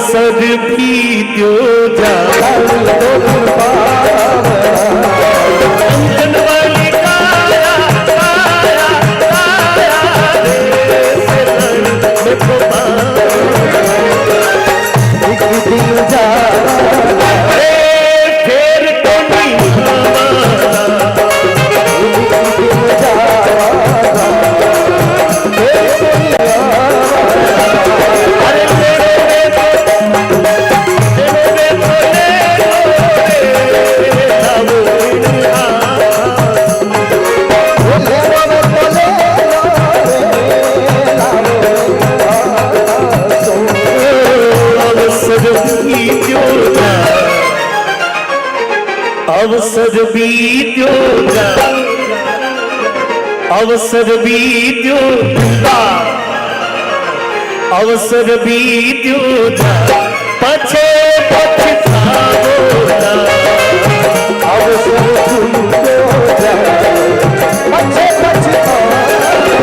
अवसर भी दो जा कंचन वाली काया काया काया रे से लड़ को एक दिन जा फिर तो नहीं अवसर बीत्यो जा अवसर बीत्यो अवसर बीत्यो जा पछे पछतावो ना अवसर बीत्यो जा पछे पछतावो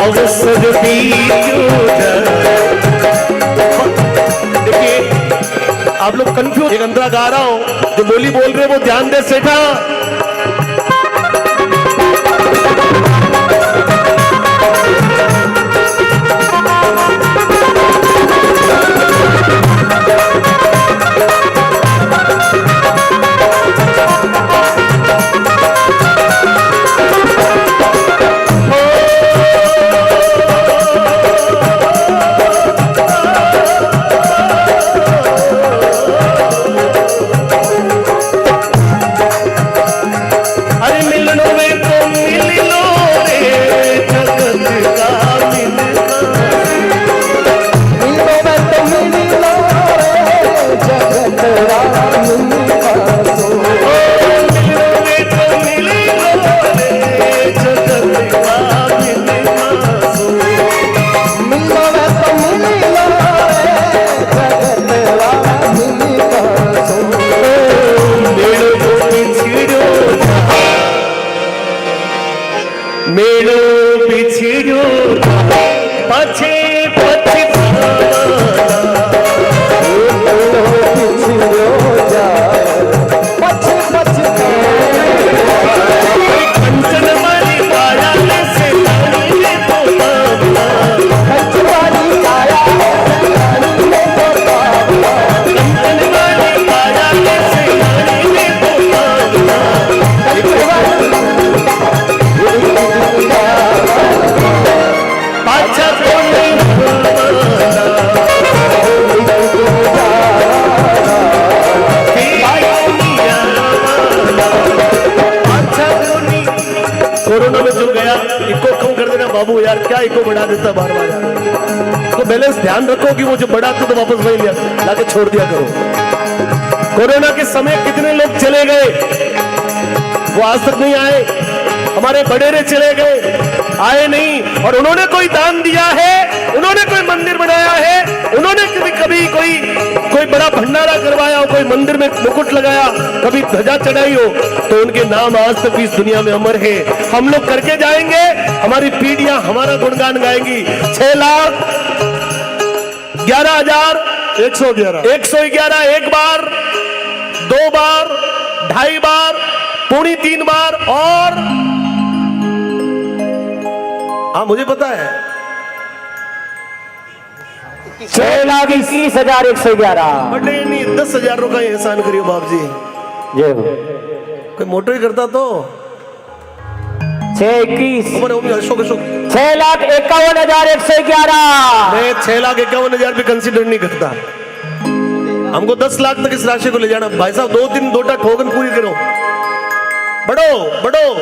अवसर बीत्यो जा। देखिए आप लोग कंफ्यूज, एक अंतरा गा रहा हूं, जो बोली बोल रहे वो ध्यान दे सेठा। मेलो पिछड़ो पछे कोरोना में जो गया इको कम कर देना बाबू यार, क्या इको बढ़ा देता बार बार यार। तो बैलेंस ध्यान रखो कि वो जो बढ़ाते तो वापस वही लाके छोड़ दिया करो। कोरोना के समय कितने लोग चले गए, वो आज तक नहीं आए। हमारे बड़ेरे चले गए, आए नहीं, और उन्होंने कोई दान दिया है, उन्होंने कोई मंदिर बनाया है, उन्होंने कभी कोई बड़ा भंडारा करवाया हो, कोई मंदिर में मुकुट लगाया, कभी ध्वजा चढ़ाई हो, तो उनके नाम आज तक इस दुनिया में अमर है। हम लोग करके जाएंगे, हमारी पीढ़ियां हमारा गुणगान गाएंगी। 6,11,111 एक बार, 2 बार, 2.5 बार, पौनी 3 बार, और हाँ मुझे पता है 6,21,111। बड़े नहीं 10,000 का एहसान करियो बाप जी। जय हो। कोई मोटर ही करता तो 6,21 अशोक 6,51,111। मैं 6,51,000 भी कंसिडर नहीं करता। हमको 10 लाख तक इस राशि को ले जाना। भाई साहब 2-3 2टा ठोकन पूरी करो, बढ़ो बढ़ो।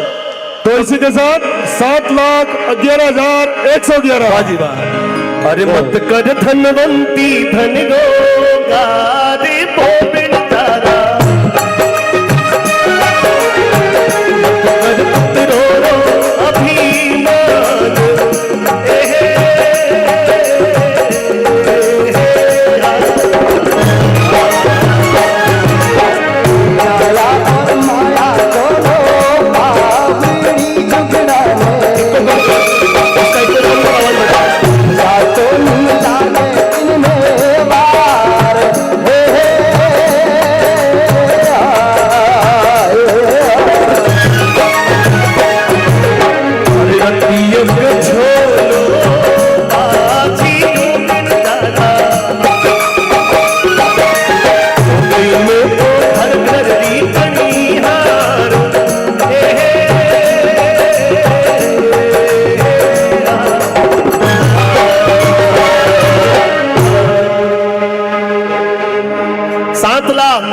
तो इसी के साथ 7,11,111। बाजी बात। अरे मत कर धनवंती धन गोगा रे बोबिन तारा, मत कर पुत्रो रो अभिमान, लाख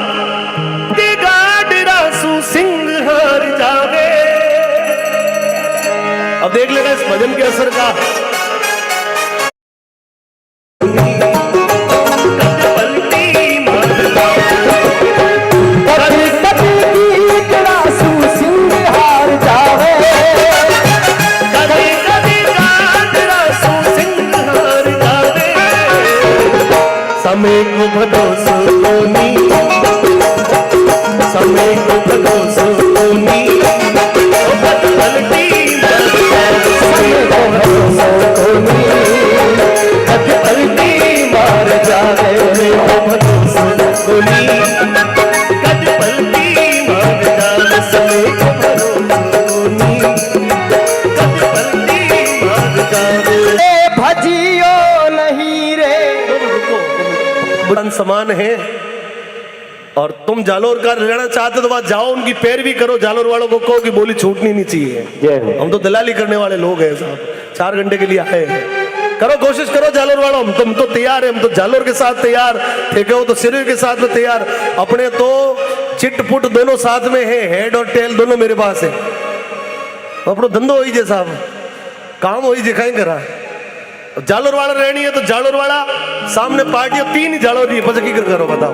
के गाडरा सु सिंह हार जावे। अब देख लेना इस भजन के असर का। समय को भरोसा कोनी, समय को भरोसा कोनी, पलटी समय को भरोसा कोनी, पलटी मार जावे। भरोसा कोनी, पलटी मार जावे। समय को भरोसा कोनी, पलटी मार जावे। भजियो नहीं रे समान है। और तुम जालोर का लेना चाहते तो वहां जाओ, उनकी पैरवी करो। जालोर वालों को कहो कि बोली छूटनी नहीं चाहिए। हम तो दलाली करने वाले लोग हैं साहब, 4 घंटे के लिए आए हैं। करो, कोशिश करो जालोर वालों। हम तो तैयार है, हम तो जालोर के साथ तैयार, ठेके हो तो सिरे के साथ में तैयार। अपने तो चिटपुट दोनों साथ में है, हेड और टेल दोनों मेरे पास है। अपनो धंधो हो जे साहब, काम हो जे कहीं करा। जालोर वाला रहनी है तो जालोर वाला सामने पार्टी 3 ही जालोर दी बस की करो। बताओ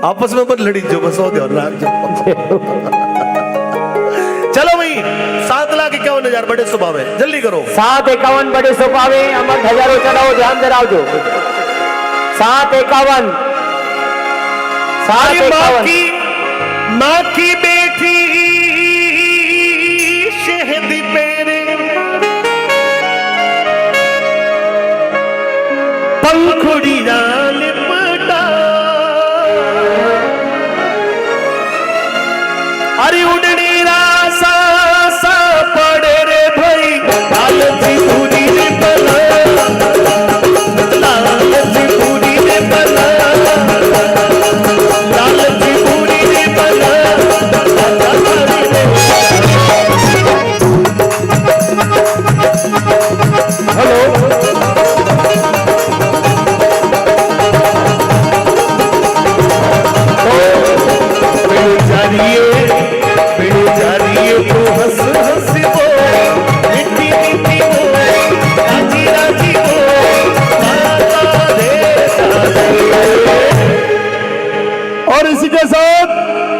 आपस में मत लड़ी जो बस हो जाओ राग जाओ। चलो भाई 7,51,000 बड़े स्वभाव है, जल्दी करो। 751 बड़े स्वभावे अमर हजारों चढ़ाओ, ध्यान दे रहा जो 751 माँ की बेटी शहद पेरे पंखुड़ी डाल पटा। अरे उड़नी रासा सा पड़े रे भाई, लालची पूरी रे बला, लालची पूरी रे बला, लालची पूरी रे बला। हेलो और इसी के साथ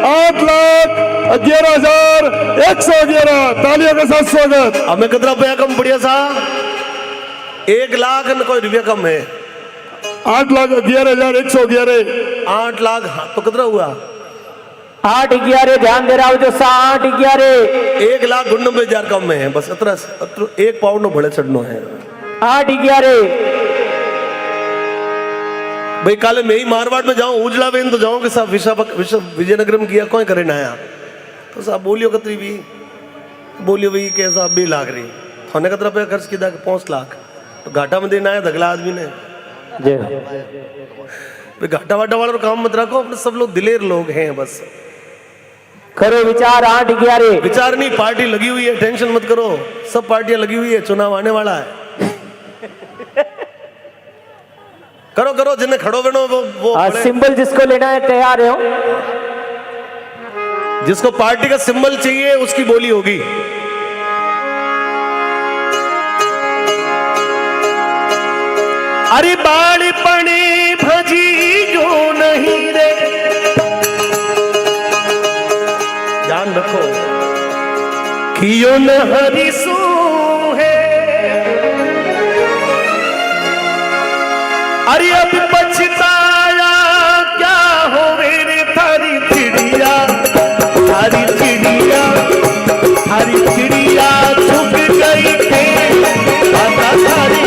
8,11,111 तालियों के साथ स्वागत। हमें कितना रुपया कम बढ़िया सा 1 लाख न कोई रुपया कम है। 8,11,111 8 लाख। हाँ, तो कितना हुआ 811 ध्यान दे रहा हो जो 811 1 लाख 99,000 कम में है बस। अतरा 1 पाउंड बड़े चढ़नो है 811 भाई। काले मैं ही मारवाड़ में जाऊं उजला बेन तो जाऊं के साहब विजयनगर में किया कोई करे नया तो साहब बोलियो कतरी भी बोलियो भाई के साहब 2 लाख रही थाने कतरा पे खर्च किया 5 लाख तो घाटा में देना है दगला आदमी ने। घाटा वाटा वाला काम मत रखो, अपने सब लोग दिलेर लोग हैं बस। करो विचार 811 विचार नहीं, पार्टी लगी हुई है, टेंशन मत करो। सब पार्टियां लगी हुई है, चुनाव आने वाला है। करो करो जिन्हें खड़ो बनो वो सिंबल जिसको लेना है तैयार हो। जिसको पार्टी का सिंबल चाहिए उसकी बोली होगी। अरे बाड़ी पड़ी भजी जो नहीं रे, ध्यान रखो कियो न हरिसू है। अरे अब पछताया क्या हो मेरे थारी चिड़िया, थारी चिड़िया, थारी चिड़िया झुक गई थे थारी।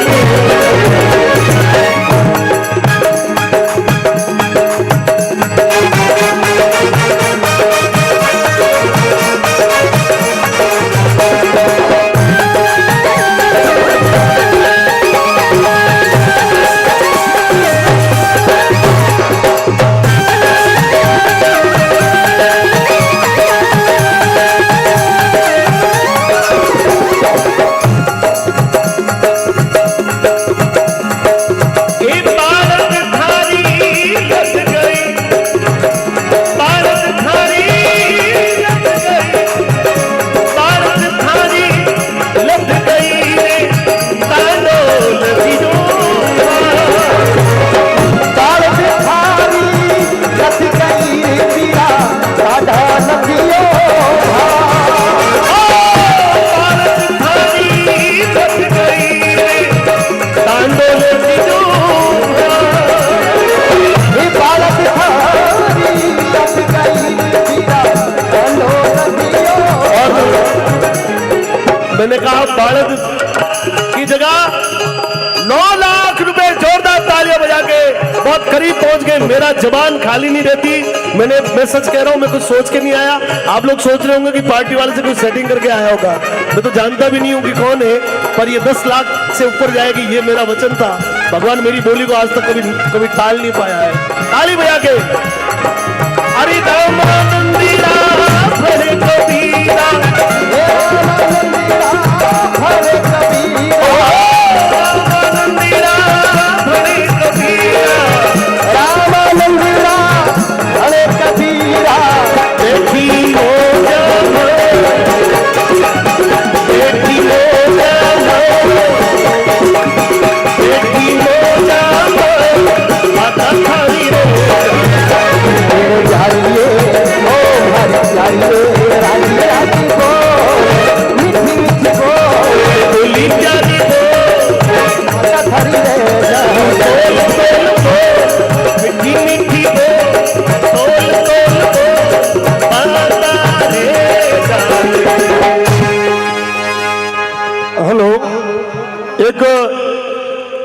बोले जीजू ये बालक थारी तप गई सीता बोलो रतियो। और मैंने कहा बालक की जगह 9 लाख रुपए जोरदार तालियां बजा के बहुत करीब पहुंच गए। मेरा जबान खाली नहीं रहती। मैं सच कह रहा हूं, मैं कुछ सोच के नहीं आया। आप लोग सोच रहे होंगे कि पार्टी वाले से कोई सेटिंग करके आया होगा। मैं तो जानता भी नहीं हूं कि कौन है, पर ये 10 लाख से ऊपर जाएगी, ये मेरा वचन था। भगवान मेरी बोली को आज तक कभी टाल नहीं पाया है। ताली बजा के अरे रामानंदीरा हरे कबीरा हरे कबीरा रामानंदीरा हरे कबीरा रामानंदीरा हरे कबीरा। देखी हो जाना देखी हो जाना देखी हो जाना माता थारी रे मेरे जाइए ओ हरे जाइए राजी राजी को मीठी मीठी को बोली जानी हो माता थारी रे बोल बोल मीठी मीठी हो बोल बोल माता रे हेलो, एक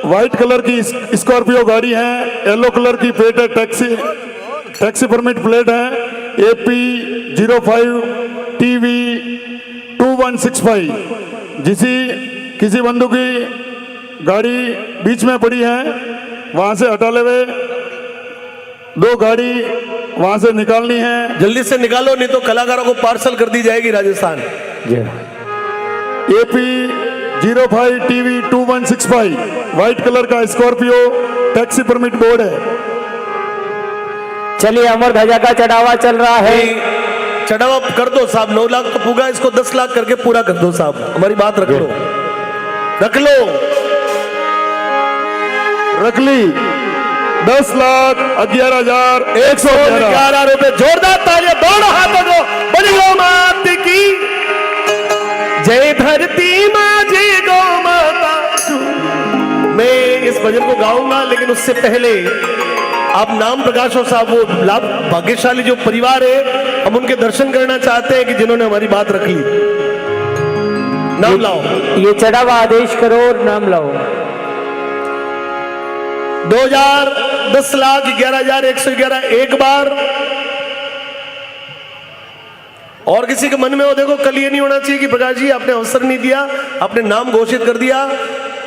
व्हाइट कलर की स्कॉर्पियो गाड़ी है, येलो कलर की प्लेट है, टैक्सी परमिट प्लेट है, AP 05 TV 2165। किसी बंधु की गाड़ी बीच में पड़ी है, वहां से हटा ले हुए 2 गाड़ी वहां से निकालनी है। जल्दी से निकालो, नहीं तो कलाकारों को पार्सल कर दी जाएगी Rajasthan. AP 05 TV 2165 white colour का स्कॉर्पियो, टैक्सी परमिट बोर्ड है। चलिए अमर ध्वजा का चढ़ावा चल रहा है। चढ़ावा कर दो साहब, 9 लाख तो पूगा, इसको 10 लाख करके पूरा कर दो साहब। हमारी बात रख लो, रख लो। रख ली 10,11,111 रुपए। जोरदार तालियां दोनों हाथों को। बड़ी गौ माता की जय, धरती माँ जय गौ माता। मैं इस भजन को गाऊंगा, लेकिन उससे पहले आप नाम प्रकाशो साहब, वो लाभ भाग्यशाली जो परिवार है, हम उनके दर्शन करना चाहते हैं कि जिन्होंने हमारी बात रख ली। नाम लाओ। ये चढ़ावा आदेश करो और नाम लाओ। 2000 10,11,111 एक बार। और किसी के मन में हो, देखो कल ये नहीं होना चाहिए कि प्रकाश जी आपने अवसर नहीं दिया, आपने नाम घोषित कर दिया।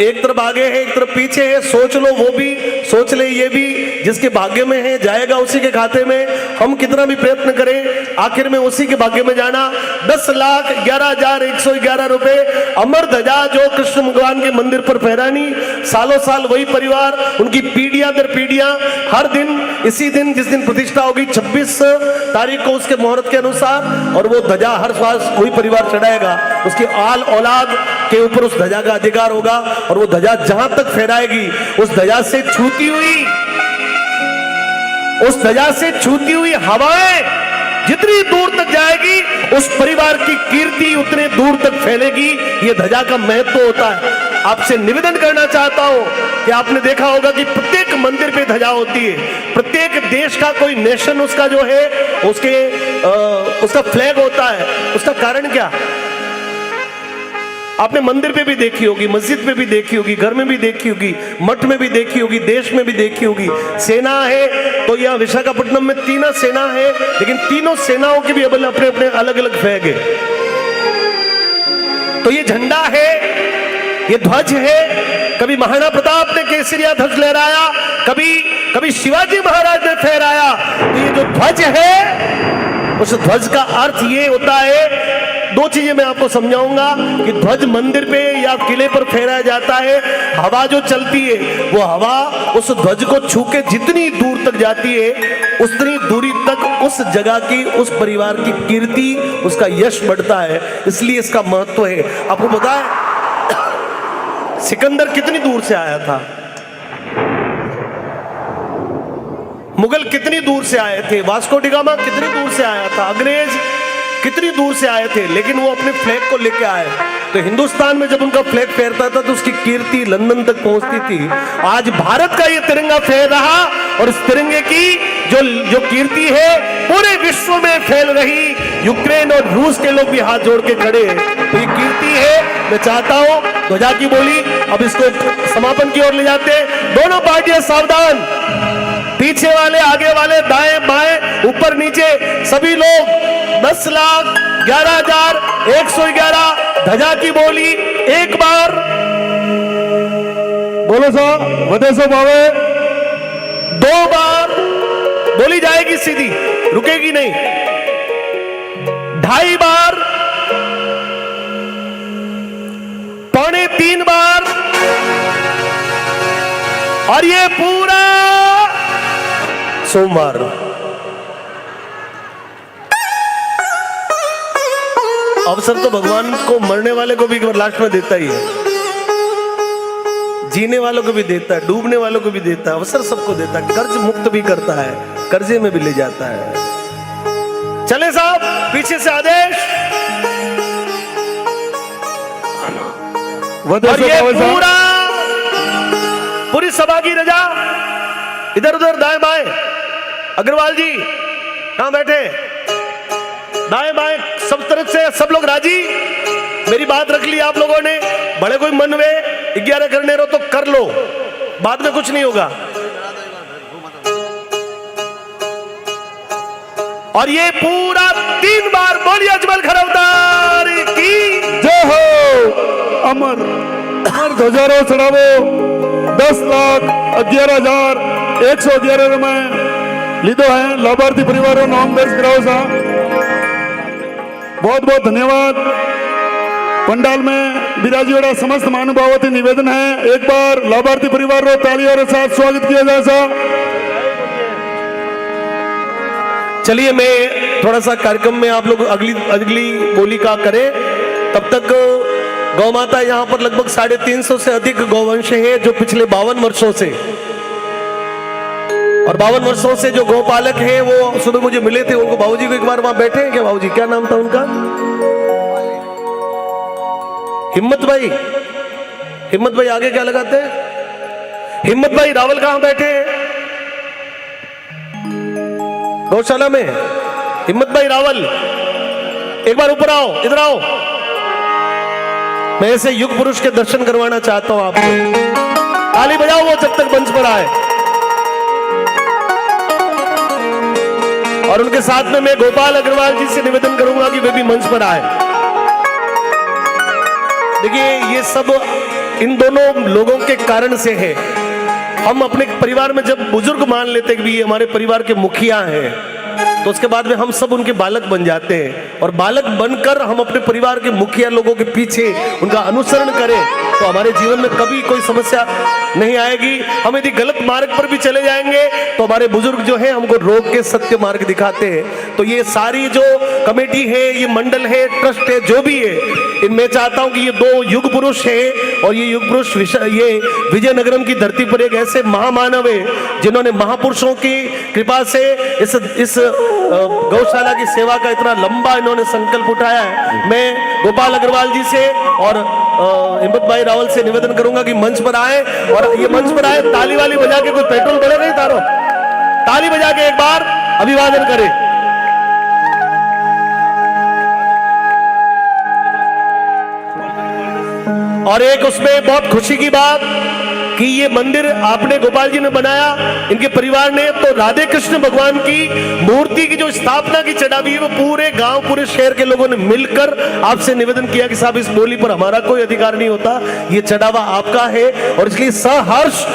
एक तरफ आगे है, एक तरफ पीछे है, सोच लो, वो भी सोच ले, ये भी। जिसके भाग्य में है जाएगा उसी के खाते में। हम कितना भी प्रयत्न करें, आखिर में उसी के भाग्य में जाना। 10,11,111 रुपए। अमर ध्वजा जो कृष्ण भगवान के मंदिर पर फहरानी, सालों साल वही परिवार, उनकी पीढ़ियां दर पीढ़ियां, हर दिन इसी दिन जिस दिन प्रतिष्ठा होगी 26 तारीख को उसके मुहूर्त के अनुसार, और वो ध्वजा हर साल वही परिवार चढ़ाएगा। उसकी आल औलाद के ऊपर उस ध्वजा का अधिकार होगा, और वो ध्वजा जहां तक फहराएगी, उस ध्वजा से छूती हुई हवाएं जितनी दूर तक जाएगी, उस परिवार की कीर्ति उतने दूर तक फैलेगी। ये ध्वजा का महत्व होता है। आपसे निवेदन करना चाहता हूं कि आपने देखा होगा कि प्रत्येक मंदिर पे ध्वजा होती है। प्रत्येक देश का कोई नेशन उसका जो है उसका फ्लैग होता है। उसका कारण क्या? आपने मंदिर पे भी देखी होगी, मस्जिद पे भी देखी होगी, घर में भी देखी होगी, मठ में भी देखी होगी, देश में भी देखी होगी। सेना है तो यहाँ विशाखापट्टनम में 3 सेना है, लेकिन तीनों सेनाओं के भी अपने अपने अलग अलग फ्लैग है। तो ये झंडा है, ये ध्वज है। कभी महाराणा प्रताप ने केसरिया ध्वज लहराया, कभी शिवाजी महाराज ने फहराया। तो ये जो ध्वज है, उस ध्वज का अर्थ ये होता है, 2 चीजें मैं आपको समझाऊंगा कि ध्वज मंदिर पे या किले पर फहराया जाता है। हवा जो चलती है, वो हवा उस ध्वज को छू के जितनी दूर तक जाती है, उतनी दूरी तक उस जगह की, उस परिवार की कीर्ति, उसका यश बढ़ता है। इसलिए इसका महत्व है। आपको पता है सिकंदर कितनी दूर से आया था, मुगल कितनी दूर से आए थे, वास्को डिगामा कितनी दूर से आया था, अंग्रेज कितनी दूर से आए थे, लेकिन वो अपने फ्लैग को लेके आए। तो हिंदुस्तान में जब उनका फ्लैग फहरता था तो उसकी कीर्ति लंदन तक पहुंचती थी। आज भारत का ये तिरंगा फहर रहा और इस तिरंगे की जो कीर्ति है पूरे विश्व में फैल रही। यूक्रेन और रूस के लोग भी हाथ जोड़ के खड़े हैं, तो ये कीर्ति है। मैं चाहता हूं ध्वजा की बोली अब इसको समापन की ओर ले जाते हैं। दोनों पार्टियां सावधान, पीछे वाले आगे वाले दाएं बाएं ऊपर नीचे सभी लोग 10,11,111 ध्वजा की बोली एक बार बोलो सा वदेसो भावे। 2 बार बोली जाएगी सीधी, रुकेगी नहीं। 2.5 बार, 2.25 बार, और ये पूरा सोमवार। अवसर तो भगवान को मरने वाले को भी लास्ट में देता ही है, जीने वालों को भी देता है, डूबने वालों को भी देता है, अवसर सबको देता है, कर्ज मुक्त भी करता है, कर्जे में भी ले जाता है। चले साहब, पीछे से आदेश। और ये पूरी सभा की रजा, इधर उधर दाएं बाएं। अग्रवाल जी कहां बैठे? दाएं बाएं सब तरफ से सब लोग राजी? मेरी बात रख ली आप लोगों ने? बड़े कोई मन में 11 करने रहो तो कर लो, बाद में कुछ नहीं होगा। और ये पूरा 3 बार बोलिए अजमल खरौदार की जय हो। अमर अमर ध्वजारो चढ़ावो। 10,11,111 में लीधो है। लाभार्थी परिवारों नाम दर्ज कराओ सा। बहुत बहुत धन्यवाद। पंडाल में विराजीवाड़ा समस्त महानुभावों निवेदन है, एक बार लाभार्थी परिवार को तालियों के साथ स्वागत किया जाए सा। चलिए मैं थोड़ा सा कार्यक्रम में आप लोग अगली बोली का करें। तब तक गौ माता यहाँ पर लगभग 350 से अधिक गौवंश है जो पिछले 52 वर्षों से, और 52 वर्षों से जो गौपालक हैं वो सुबह मुझे मिले थे। उनको बाबूजी को एक बार वहां बैठे हैं क्या? बाबूजी क्या नाम था उनका? हिम्मत भाई। हिम्मत भाई आगे क्या लगाते हैं? हिम्मत भाई रावल कहां बैठे हैं? गौशाला में। हिम्मत भाई रावल एक बार ऊपर आओ, इधर आओ। मैं ऐसे युग पुरुष के दर्शन करवाना चाहता हूं आपको। ताली बजाओ वो जब तक मंच पर आए। और उनके साथ में मैं गोपाल अग्रवाल जी से निवेदन करूंगा कि वे भी मंच पर आए। देखिए ये सब इन दोनों लोगों के कारण से है। हम अपने परिवार में जब बुजुर्ग मान लेते कि ये हमारे परिवार के मुखिया हैं, तो उसके बाद में हम सब उनके बालक बन जाते हैं, और बालक बनकर हम अपने परिवार के मुखिया लोगों के पीछे उनका अनुसरण करें तो हमारे जीवन में कभी कोई समस्या नहीं आएगी। हम यदि गलत मार्ग पर भी चले जाएंगे तो हमारे बुजुर्ग जो हैं हमको रोक के सत्य मार्ग दिखाते हैं। तो ये सारी जो कमेटी है, ये मंडल है, ट्रस्ट है, जो भी है, इनमें चाहता हूं कि ये 2 युग पुरुष है, और ये युग पुरुष ये विजयनगरम की धरती पर एक ऐसे महामानव है जिन्होंने महापुरुषों की कृपा से इस गौशाला की सेवा का इतना लंबा इन्होंने संकल्प उठाया है। मैं गोपाल अग्रवाल जी से और हिम्मत भाई रावल से निवेदन करूंगा कि मंच पर आए, और ये मंच पर आए ताली वाली बजा के। कोई पेट्रोल बढ़े नहीं तारो, ताली बजा के एक बार अभिवादन करें। और एक उसमें बहुत खुशी की बात कि ये मंदिर आपने गोपाल जी ने बनाया, इनके परिवार ने, तो राधे कृष्ण भगवान की मूर्ति की जो स्थापना की चढ़ावी है वो पूरे गांव पूरे शहर के लोगों ने मिलकर आपसे निवेदन किया कि साहब इस बोली पर हमारा कोई अधिकार नहीं होता, ये चढ़ावा आपका है। और इसलिए सहर्ष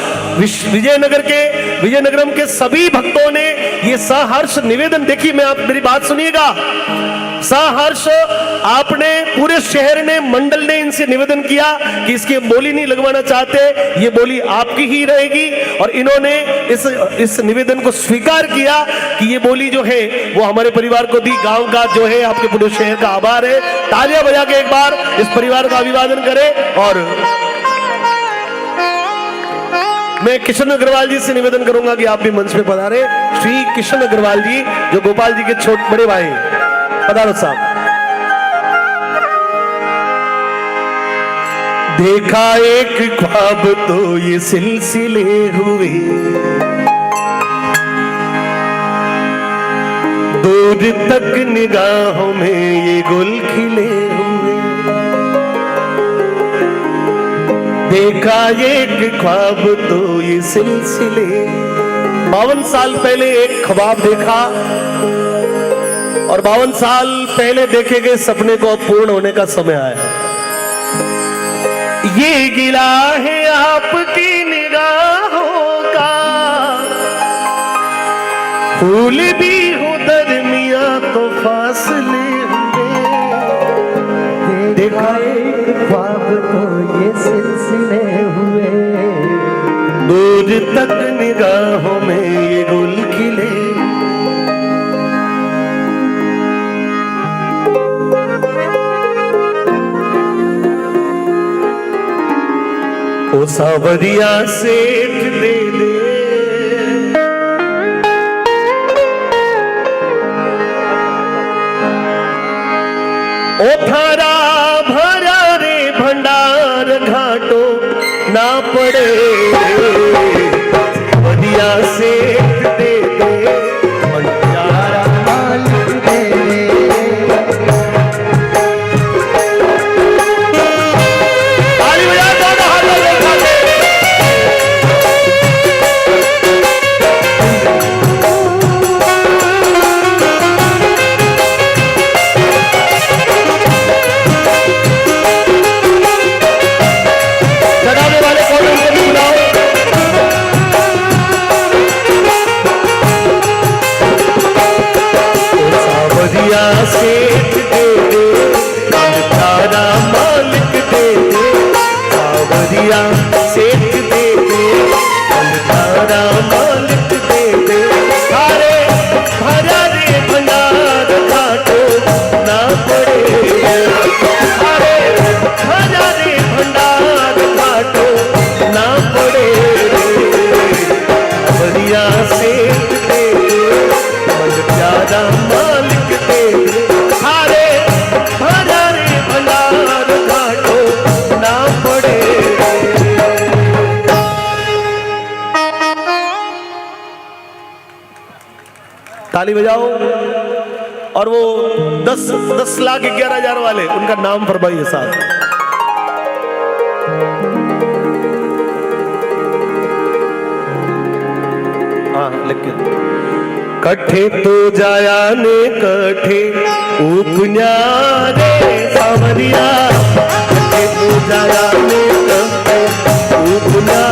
विजयनगरम के सभी भक्तों ने ये सहर्ष निवेदन, देखिए मैं आप मेरी बात सुनिएगा, सहर्ष आपने पूरे शहर ने, मंडल ने इनसे निवेदन किया कि इसकी बोली नहीं लगवाना चाहते, ये बोली आपकी ही रहेगी। और इन्होंने इस निवेदन को स्वीकार किया कि ये बोली जो है वो हमारे परिवार को दी। गांव का जो है आपके पूरे शहर का आभार है। तालियां बजा के एक बार इस परिवार का अभिवादन करें। और मैं किशन अग्रवाल जी से निवेदन करूंगा कि आप भी मंच पे पधारे। श्री किशन अग्रवाल जी जो गोपाल जी के बड़े भाई, पधारो साहब। देखा एक ख्वाब तो ये सिलसिले हुए, दूर तक निगाहों में ये गुल खिले हुए। देखा एक ख्वाब तो ये सिलसिले। 52 साल पहले एक ख्वाब देखा और 52 साल पहले देखे गए सपने को अब पूर्ण होने का समय आया। ये गिला है आपकी निगाहों का, फूल भी हो दरमिया तो फासले हुए। देखा एक ख्वाब तो ये सिलसिले हुए, दूर तक निगाहों में ये गुल खिले। ओ सावरिया सेठ दे दे, ओ थारा भरा रे भंडार घाटो ना पड़े। सावरिया सेठ दे दे, भंडारा मालिक दे दे। ताली बजा दो हाथ में खा ले। चढ़ाने वाले कौन हैं उनको भी बुलाओ। ओ सावरिया सेठ दे दे, भंडारा मालिक दे दे। सावरिया सेठ दे दे, भंडारा मालिक दे दे। सारे भरा रे भंडार घाटो ना पड़े। सारे भरा रे भंडार घाटो ना पड़े। सावरिया सेठ दे दे, भंडारा मालिक दे दे। सारे भरा रे भंडार घाटो ना पड़े। ताली बजाओ। और वो 10,11,000 वाले उनका नाम फरमाइए साहब। हाँ लिख के। कट्ठे तो जाया ने कट्ठे उपन्या रे सावरिया। कट्ठे तो जाया ने कट्ठे उपन्या